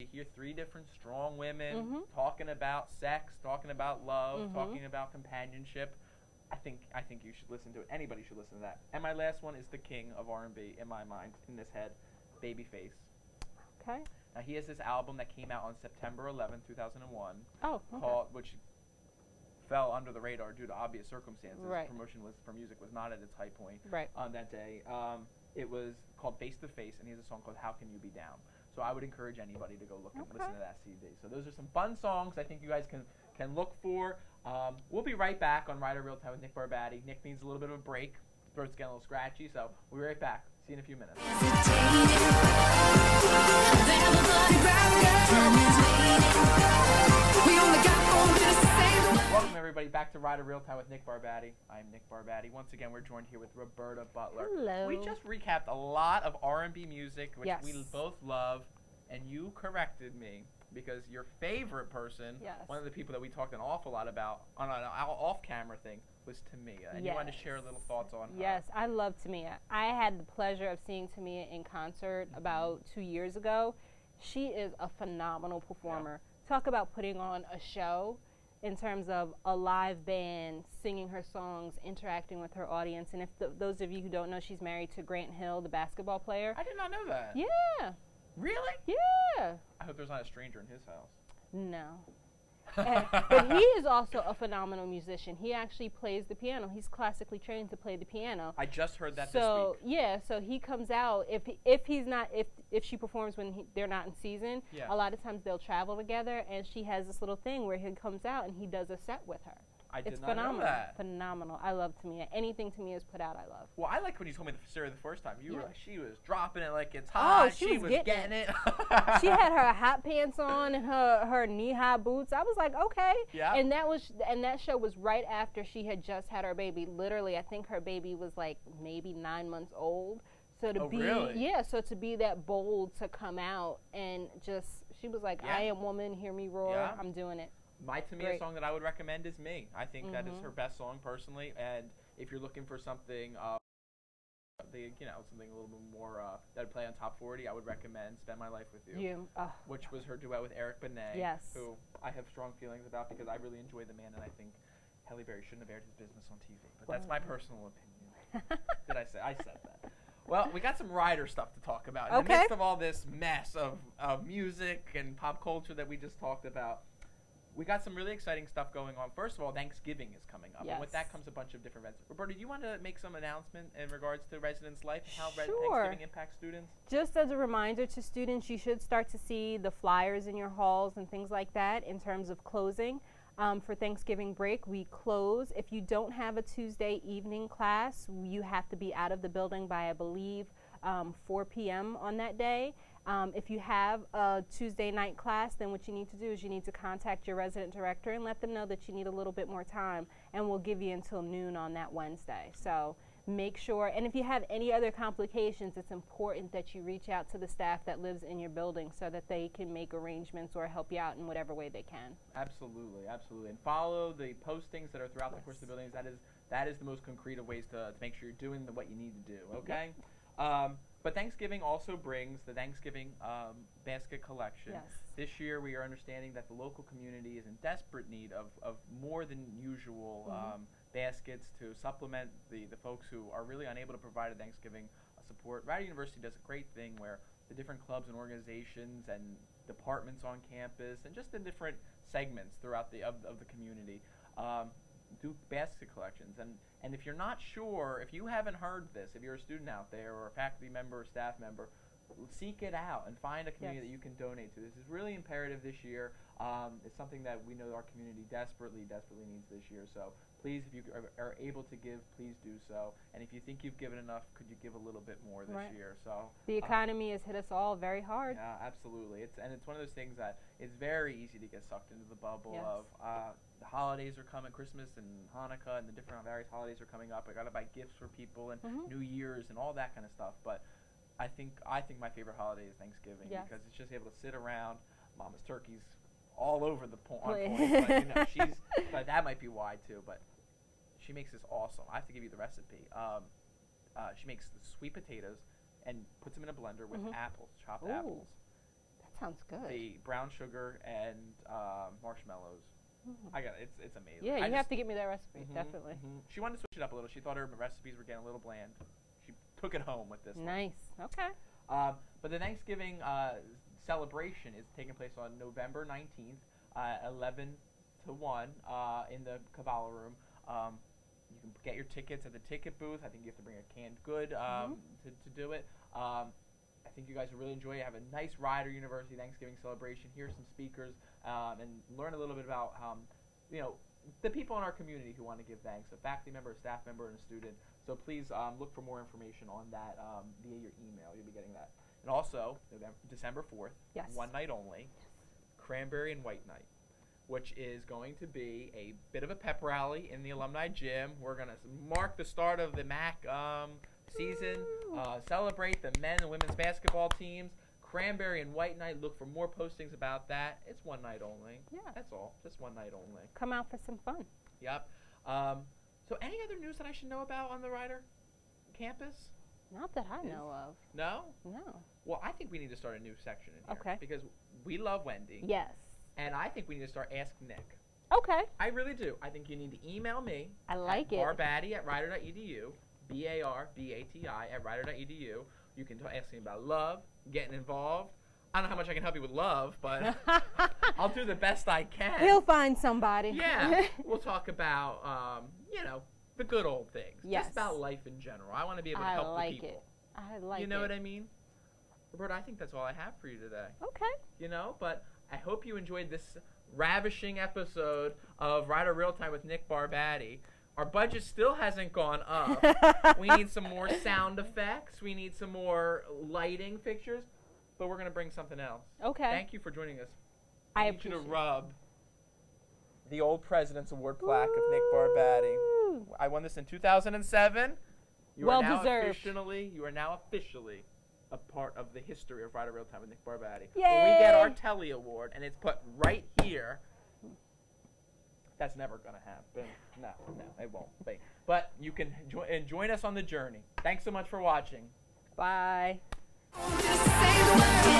You hear three different strong women talking about sex, talking about love, talking about companionship. I think you should listen to it. Anybody should listen to that. And my last one is the king of R&B in my mind, in this head, Babyface. Okay. Now he has this album that came out on September 11th, 2001. Oh, okay. Which fell under the radar due to obvious circumstances. Right. Promotion for music was not at its high point right. on that day. It was called Face to Face, and he has a song called How Can You Be Down. So I would encourage anybody to go look and listen to that CD. So those are some fun songs I think you guys can look for. We'll be right back on Ride or Real Time with Nick Barbati. Nick needs a little bit of a break. Throat's getting a little scratchy, so we'll be right back. See you in a few minutes. Welcome everybody back to Ride or Real Time with Nick Barbati. I'm Nick Barbati. Once again, we're joined here with Roberta Butler. Hello. We just recapped a lot of R&B music, which we both love, and you corrected me because your favorite person, one of the people that we talked an awful lot about on an off-camera thing, was Tamia. And you wanted to share a little thoughts on her. Yes, I love Tamia. I had the pleasure of seeing Tamia in concert about 2 years ago. She is a phenomenal performer. Talk about putting on a show in terms of a live band, singing her songs, interacting with her audience. And if those of you who don't know, she's married to Grant Hill, the basketball player. I did not know that. Yeah. Really? Yeah. I hope there's not a stranger in his house. No. But he is also a phenomenal musician. He actually plays the piano. He's classically trained to play the piano. I just heard that this week. So yeah, so he comes out if she performs when they're not in season. A lot of times they'll travel together, and she has this little thing where he comes out and he does a set with her. It's phenomenal. Know that. Phenomenal. I love Tamia. Anything Tamia's put out, I love. Well, I like when you told me the story the first time. You were like, she was dropping it like it's hot. Oh, she was getting it. She had her hot pants on and her knee-high boots. I was like, okay. Yeah. And that show was right after she had just had her baby. Literally, I think her baby was like maybe 9 months old. So to so to be that bold to come out and just, she was like, I am woman, hear me roar. I'm doing it. My Tamia song that I would recommend is Me. I think that is her best song personally, and if you're looking for something, something a little bit more that would play on Top 40, I would recommend Spend My Life With You, which was her duet with Eric Benet, who I have strong feelings about because I really enjoy the man, and I think Halle Berry shouldn't have aired his business on TV. But that's my personal opinion. Did I say? I said that. Well, we got some rider stuff to talk about. In the midst of all this mess of music and pop culture that we just talked about, we got some really exciting stuff going on. First of all, Thanksgiving is coming up. And with that comes a bunch of different events. Roberta, do you want to make some announcement in regards to Residence Life and how Thanksgiving impacts students? Just as a reminder to students, you should start to see the flyers in your halls and things like that in terms of closing. For Thanksgiving break, we close. If you don't have a Tuesday evening class, you have to be out of the building by, I believe, 4 p.m. on that day. If you have a Tuesday night class, then what you need to do is you need to contact your resident director and let them know that you need a little bit more time, and we'll give you until noon on that Wednesday. So make sure, and if you have any other complications, it's important that you reach out to the staff that lives in your building so that they can make arrangements or help you out in whatever way they can. Absolutely, absolutely. And follow the postings that are throughout the course of the buildings. That is the most concrete of ways to make sure you're doing what you need to do, okay? But Thanksgiving also brings the Thanksgiving basket collection. This year we are understanding that the local community is in desperate need of more than usual baskets to supplement the folks who are really unable to provide a Thanksgiving support. Rider University does a great thing where the different clubs and organizations and departments on campus and just the different segments throughout the community do basket collections. And if you're not sure, if you haven't heard this, if you're a student out there or a faculty member or staff member, seek it out and find a community that you can donate to. This is really imperative this year. It's something that we know our community desperately needs this year. So please, if you are able to give, please do so. And if you think you've given enough, could you give a little bit more this year? So the economy has hit us all very hard. Yeah, absolutely. It's one of those things that it's very easy to get sucked into the bubble of the holidays are coming, Christmas and Hanukkah and the different various holidays are coming up. I got to buy gifts for people and New Year's and all that kind of stuff. But I think my favorite holiday is Thanksgiving because it's just able to sit around. Mama's turkey's all over the point. But, but that might be why too. But she makes this awesome. I have to give you the recipe. She makes the sweet potatoes and puts them in a blender with apples, chopped apples. sounds good. the brown sugar and marshmallows. I got it. It's amazing. Yeah, you have to get me that recipe, definitely. She wanted to switch it up a little. She thought her recipes were getting a little bland. She took it home with this one. Nice. Okay. But the Thanksgiving celebration is taking place on November 19th, 11 to 1 in the Kabbalah room. You can get your tickets at the ticket booth. I think you have to bring a canned good to do it. I think you guys will really enjoy it. Have a nice Rider University Thanksgiving celebration. Hear some speakers and learn a little bit about the people in our community who want to give thanks, a faculty member, a staff member, and a student. So please look for more information on that via your email. You'll be getting that. And also, December 4th, one night only, Cranberry and White Night, which is going to be a bit of a pep rally in the alumni gym. We're going to mark the start of the MAC season, celebrate the men and women's basketball teams. Cranberry and White Night, look for more postings about that. It's one night only. Yeah. That's all. Just one night only. Come out for some fun. Yep. So any other news that I should know about on the Rider campus? Not that I know of. No? No. Well, I think we need to start a new section in here. Okay. Because we love Wendy. Yes. And I think we need to start Ask Nick. Okay. I really do. I think you need to email me. I like it. Barbati at rider.edu. Barbati at rider.edu. You can ask me about love, getting involved. I don't know how much I can help you with love, but I'll do the best I can. He'll find somebody. Yeah. We'll talk about, the good old things. Yes. Just about life in general. I want to be able to help the people. I like it. You know what I mean? Roberta, I think that's all I have for you today. Okay. But I hope you enjoyed this ravishing episode of Rider Real Time with Nick Barbati. Our budget still hasn't gone up. We need some more sound effects. We need some more lighting fixtures. But we're going to bring something else. Okay. Thank you for joining us. I need you to appreciate rub the old President's Award plaque of Nick Barbati. I won this in 2007. You are now officially a part of the history of Rider Real Time with Nick Barbati. Yay! When we get our Telly Award, and it's put right here, that's never going to happen. No, it won't be. But you can join us on the journey. Thanks so much for watching. Bye. Just say the word.